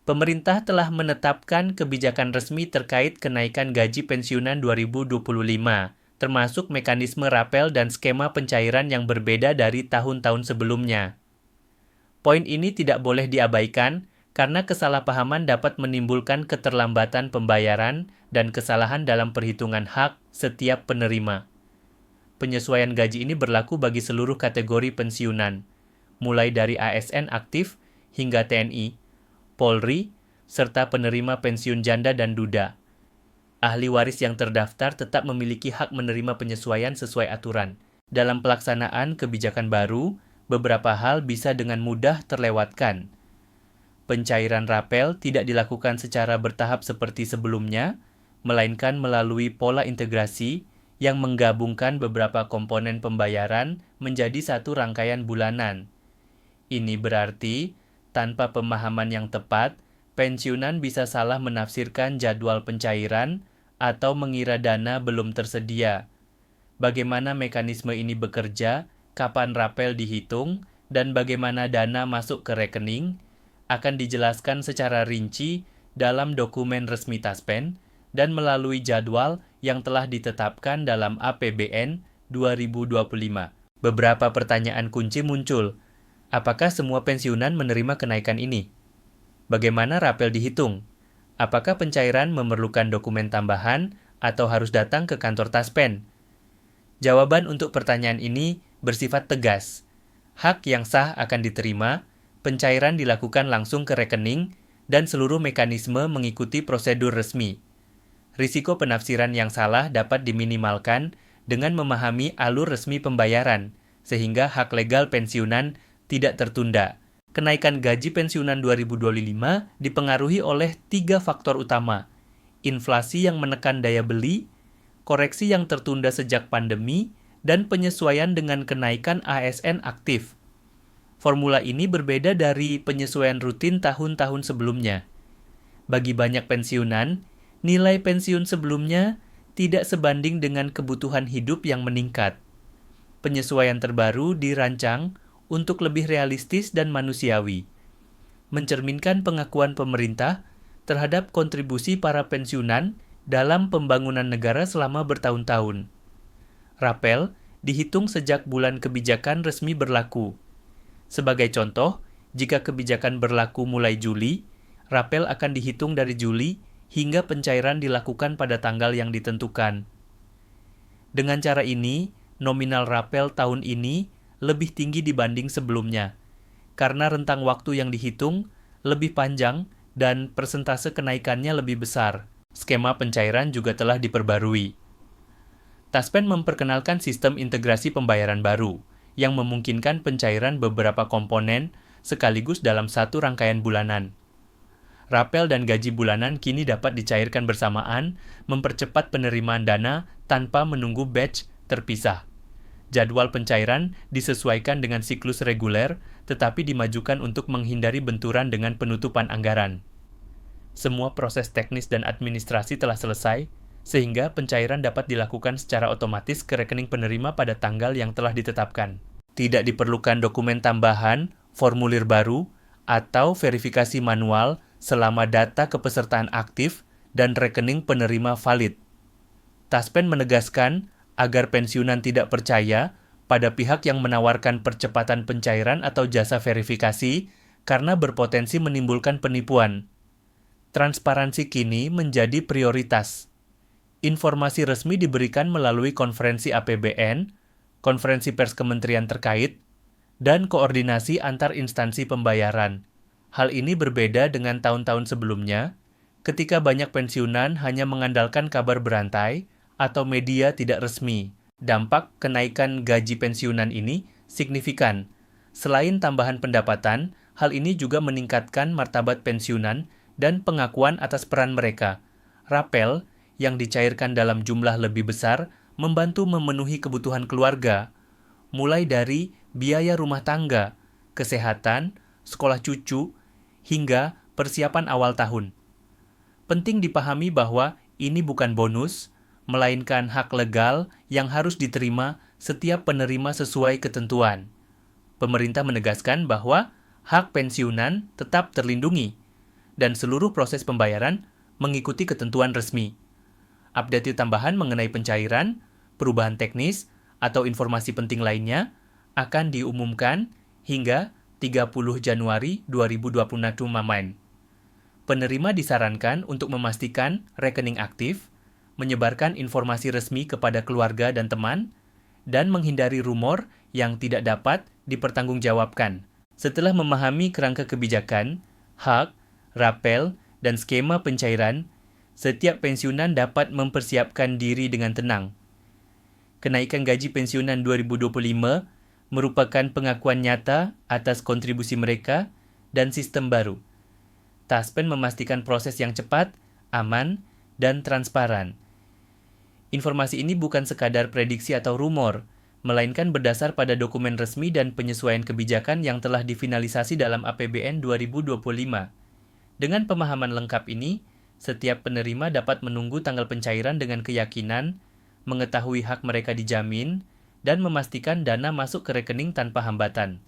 Pemerintah telah menetapkan kebijakan resmi terkait kenaikan gaji pensiunan 2025, termasuk mekanisme rapel dan skema pencairan yang berbeda dari tahun-tahun sebelumnya. Poin ini tidak boleh diabaikan karena kesalahpahaman dapat menimbulkan keterlambatan pembayaran dan kesalahan dalam perhitungan hak setiap penerima. Penyesuaian gaji ini berlaku bagi seluruh kategori pensiunan, mulai dari ASN aktif hingga TNI, Polri, serta penerima pensiun janda dan duda. Ahli waris yang terdaftar tetap memiliki hak menerima penyesuaian sesuai aturan. Dalam pelaksanaan kebijakan baru, beberapa hal bisa dengan mudah terlewatkan. Pencairan rapel tidak dilakukan secara bertahap seperti sebelumnya, melainkan melalui pola integrasi yang menggabungkan beberapa komponen pembayaran menjadi satu rangkaian bulanan. Ini berarti, tanpa pemahaman yang tepat, pensiunan bisa salah menafsirkan jadwal pencairan atau mengira dana belum tersedia. Bagaimana mekanisme ini bekerja, kapan rapel dihitung, dan bagaimana dana masuk ke rekening, akan dijelaskan secara rinci dalam dokumen resmi Taspen dan melalui jadwal yang telah ditetapkan dalam APBN 2025. Beberapa pertanyaan kunci muncul. Apakah semua pensiunan menerima kenaikan ini? Bagaimana rapel dihitung? Apakah pencairan memerlukan dokumen tambahan atau harus datang ke kantor Taspen? Jawaban untuk pertanyaan ini bersifat tegas. Hak yang sah akan diterima, pencairan dilakukan langsung ke rekening, dan seluruh mekanisme mengikuti prosedur resmi. Risiko penafsiran yang salah dapat diminimalkan dengan memahami alur resmi pembayaran, sehingga hak legal pensiunan tidak tertunda. Kenaikan gaji pensiunan 2025 dipengaruhi oleh 3 faktor utama. Inflasi yang menekan daya beli, koreksi yang tertunda sejak pandemi, dan penyesuaian dengan kenaikan ASN aktif. Formula ini berbeda dari penyesuaian rutin tahun-tahun sebelumnya. Bagi banyak pensiunan, nilai pensiun sebelumnya tidak sebanding dengan kebutuhan hidup yang meningkat. Penyesuaian terbaru dirancang untuk lebih realistis dan manusiawi, mencerminkan pengakuan pemerintah terhadap kontribusi para pensiunan dalam pembangunan negara selama bertahun-tahun. Rapel dihitung sejak bulan kebijakan resmi berlaku. Sebagai contoh, jika kebijakan berlaku mulai Juli, rapel akan dihitung dari Juli hingga pencairan dilakukan pada tanggal yang ditentukan. Dengan cara ini, nominal rapel tahun ini lebih tinggi dibanding sebelumnya, karena rentang waktu yang dihitung lebih panjang dan persentase kenaikannya lebih besar. Skema pencairan juga telah diperbarui. Taspen memperkenalkan sistem integrasi pembayaran baru, yang memungkinkan pencairan beberapa komponen sekaligus dalam satu rangkaian bulanan. Rapel dan gaji bulanan kini dapat dicairkan bersamaan, mempercepat penerimaan dana tanpa menunggu batch terpisah. Jadwal pencairan disesuaikan dengan siklus reguler, tetapi dimajukan untuk menghindari benturan dengan penutupan anggaran. Semua proses teknis dan administrasi telah selesai, sehingga pencairan dapat dilakukan secara otomatis ke rekening penerima pada tanggal yang telah ditetapkan. Tidak diperlukan dokumen tambahan, formulir baru, atau verifikasi manual selama data kepesertaan aktif dan rekening penerima valid. Taspen menegaskan agar pensiunan tidak percaya pada pihak yang menawarkan percepatan pencairan atau jasa verifikasi karena berpotensi menimbulkan penipuan. Transparansi kini menjadi prioritas. Informasi resmi diberikan melalui konferensi APBN, konferensi pers kementerian terkait, dan koordinasi antar instansi pembayaran. Hal ini berbeda dengan tahun-tahun sebelumnya, ketika banyak pensiunan hanya mengandalkan kabar berantai atau media tidak resmi. Dampak kenaikan gaji pensiunan ini signifikan. Selain tambahan pendapatan, hal ini juga meningkatkan martabat pensiunan dan pengakuan atas peran mereka. Rapel yang dicairkan dalam jumlah lebih besar membantu memenuhi kebutuhan keluarga, mulai dari biaya rumah tangga, kesehatan, sekolah cucu, hingga persiapan awal tahun. Penting dipahami bahwa ini bukan bonus, melainkan hak legal yang harus diterima setiap penerima sesuai ketentuan. Pemerintah menegaskan bahwa hak pensiunan tetap terlindungi. dan seluruh proses pembayaran mengikuti ketentuan resmi. Update tambahan mengenai pencairan, perubahan teknis, atau informasi penting lainnya akan diumumkan hingga 30 Januari 2026 Mamaen. Penerima disarankan untuk memastikan rekening aktif, menyebarkan informasi resmi kepada keluarga dan teman, dan menghindari rumor yang tidak dapat dipertanggungjawabkan. Setelah memahami kerangka kebijakan, hak, rapel, dan skema pencairan, setiap pensiunan dapat mempersiapkan diri dengan tenang. Kenaikan gaji pensiunan 2025 merupakan pengakuan nyata atas kontribusi mereka dan sistem baru. Taspen memastikan proses yang cepat, aman, dan transparan. Informasi ini bukan sekadar prediksi atau rumor, melainkan berdasar pada dokumen resmi dan penyesuaian kebijakan yang telah difinalisasi dalam APBN 2025. Dengan pemahaman lengkap ini, setiap penerima dapat menunggu tanggal pencairan dengan keyakinan, mengetahui hak mereka dijamin, dan memastikan dana masuk ke rekening tanpa hambatan.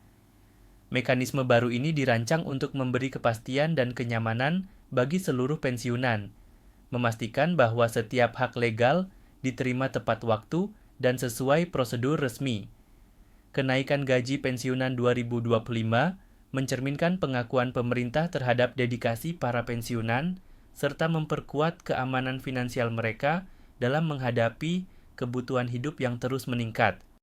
Mekanisme baru ini dirancang untuk memberi kepastian dan kenyamanan bagi seluruh pensiunan, memastikan bahwa setiap hak legal diterima tepat waktu dan sesuai prosedur resmi. Kenaikan gaji pensiunan 2025 mencerminkan pengakuan pemerintah terhadap dedikasi para pensiunan serta memperkuat keamanan finansial mereka dalam menghadapi kebutuhan hidup yang terus meningkat.